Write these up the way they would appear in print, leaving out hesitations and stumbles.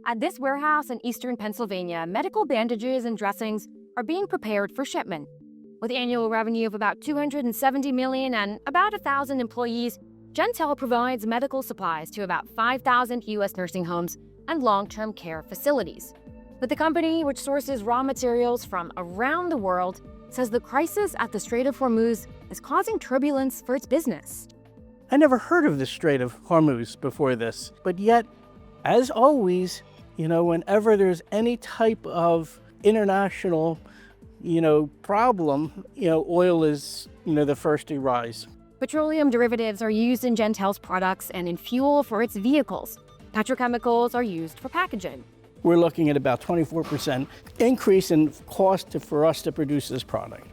At this warehouse in eastern Pennsylvania, medical bandages and dressings are being prepared for shipment. With annual revenue of about $270 million and about 1,000 employees, Gentell provides medical supplies to about 5,000 U.S. nursing homes and long-term care facilities. But the company, which sources raw materials from around the world, says the crisis at the Strait of Hormuz is causing turbulence for its business. I never heard of the Strait of Hormuz before this, but yet, as always, whenever there's any type of international, problem, oil is, the first to rise. Petroleum derivatives are used in Gentell's products and in fuel for its vehicles. Petrochemicals are used for packaging. We're looking at about 24% increase in cost for us to produce this product.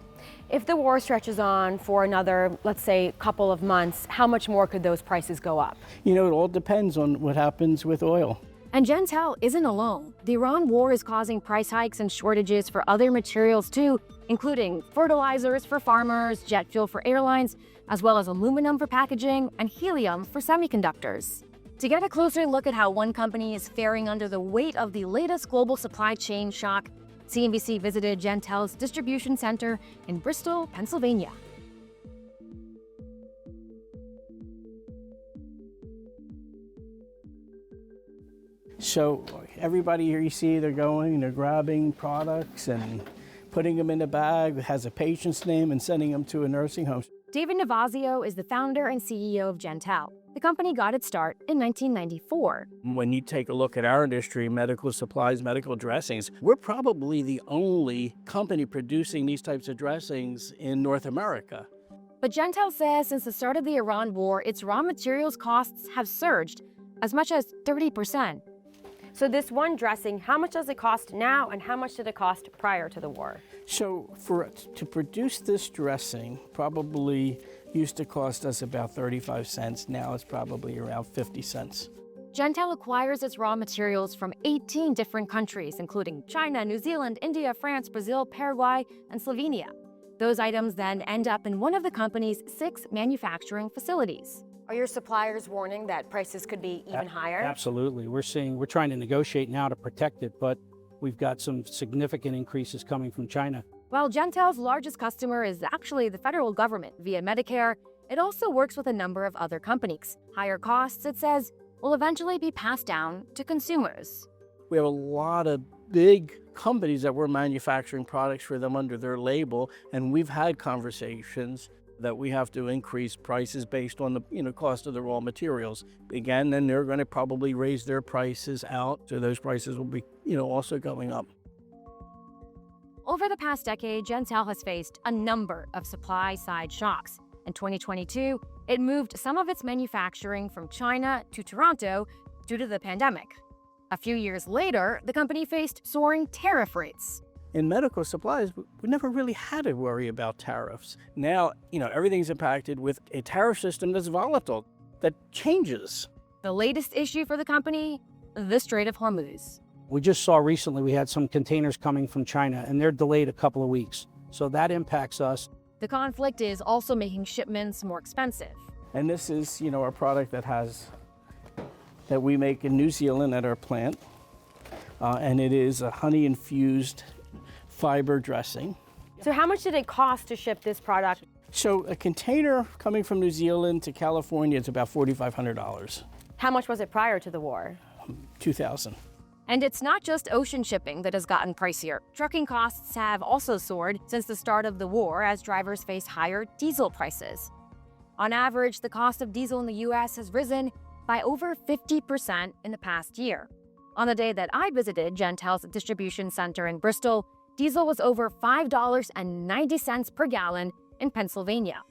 If the war stretches on for another, let's say, couple of months, how much more could those prices go up? It all depends on what happens with oil. And Gentell isn't alone. The Iran war is causing price hikes and shortages for other materials too, including fertilizers for farmers, jet fuel for airlines, as well as aluminum for packaging and helium for semiconductors. To get a closer look at how one company is faring under the weight of the latest global supply chain shock, CNBC visited Gentell's distribution center in Bristol, Pennsylvania. So everybody here you see, they're grabbing products and putting them in a bag that has a patient's name and sending them to a nursing home. David Navazio is the founder and CEO of Gentell. The company got its start in 1994. When you take a look at our industry, medical supplies, medical dressings, we're probably the only company producing these types of dressings in North America. But Gentell says since the start of the Iran war, its raw materials costs have surged as much as 30%. So this one dressing, how much does it cost now and how much did it cost prior to the war? So to produce this dressing probably used to cost us about 35 cents. Now it's probably around 50 cents. Gentell acquires its raw materials from 18 different countries, including China, New Zealand, India, France, Brazil, Paraguay, and Slovenia. Those items then end up in one of the company's 6 manufacturing facilities. Are your suppliers warning that prices could be even higher? Absolutely. We're trying to negotiate now to protect it, but we've got some significant increases coming from China. While Gentell's largest customer is actually the federal government via Medicare, it also works with a number of other companies. Higher costs, it says, will eventually be passed down to consumers. We have a lot of big companies that we're manufacturing products for them under their label, and we've had conversations that we have to increase prices based on the cost of the raw materials. Again, then they're going to probably raise their prices out, so those prices will be also going up. Over the past decade, Gentell has faced a number of supply-side shocks. In 2022, it moved some of its manufacturing from China to Toronto due to the pandemic. A few years later, the company faced soaring tariff rates. In medical supplies, we never really had to worry about tariffs. Now, everything's impacted with a tariff system that's volatile, that changes. The latest issue for the company, the Strait of Hormuz. We just saw recently we had some containers coming from China, and they're delayed a couple of weeks. So that impacts us. The conflict is also making shipments more expensive. And this is, our product that we make in New Zealand at our plant. And it is a honey-infused fiber dressing. So how much did it cost to ship this product? So a container coming from New Zealand to California, it's about $4,500. How much was it prior to the war? $2,000. And it's not just ocean shipping that has gotten pricier. Trucking costs have also soared since the start of the war as drivers face higher diesel prices. On average, the cost of diesel in the U.S. has risen by over 50% in the past year. On the day that I visited Gentell's distribution center in Bristol, diesel was over $5.90 per gallon in Pennsylvania.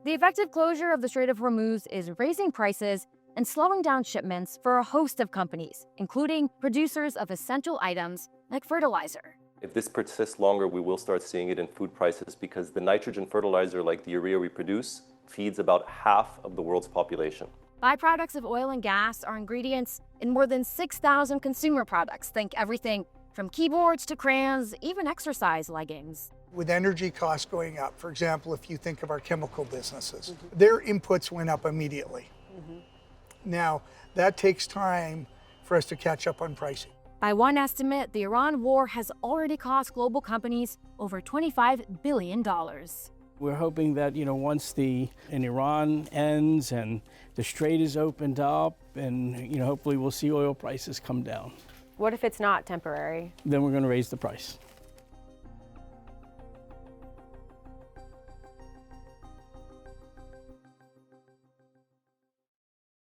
The effective closure of the Strait of Hormuz is raising prices and slowing down shipments for a host of companies, including producers of essential items like fertilizer. If this persists longer, we will start seeing it in food prices because the nitrogen fertilizer, like the urea we produce, feeds about half of the world's population. Byproducts of oil and gas are ingredients in more than 6,000 consumer products. Think everything from keyboards to crayons, even exercise leggings. With energy costs going up, for example, if you think of our chemical businesses, their inputs went up immediately. Now, that takes time for us to catch up on pricing. By one estimate, the Iran war has already cost global companies over $25 billion. We're hoping that, once in Iran ends and the strait is opened up and, hopefully we'll see oil prices come down. What if it's not temporary? Then we're going to raise the price.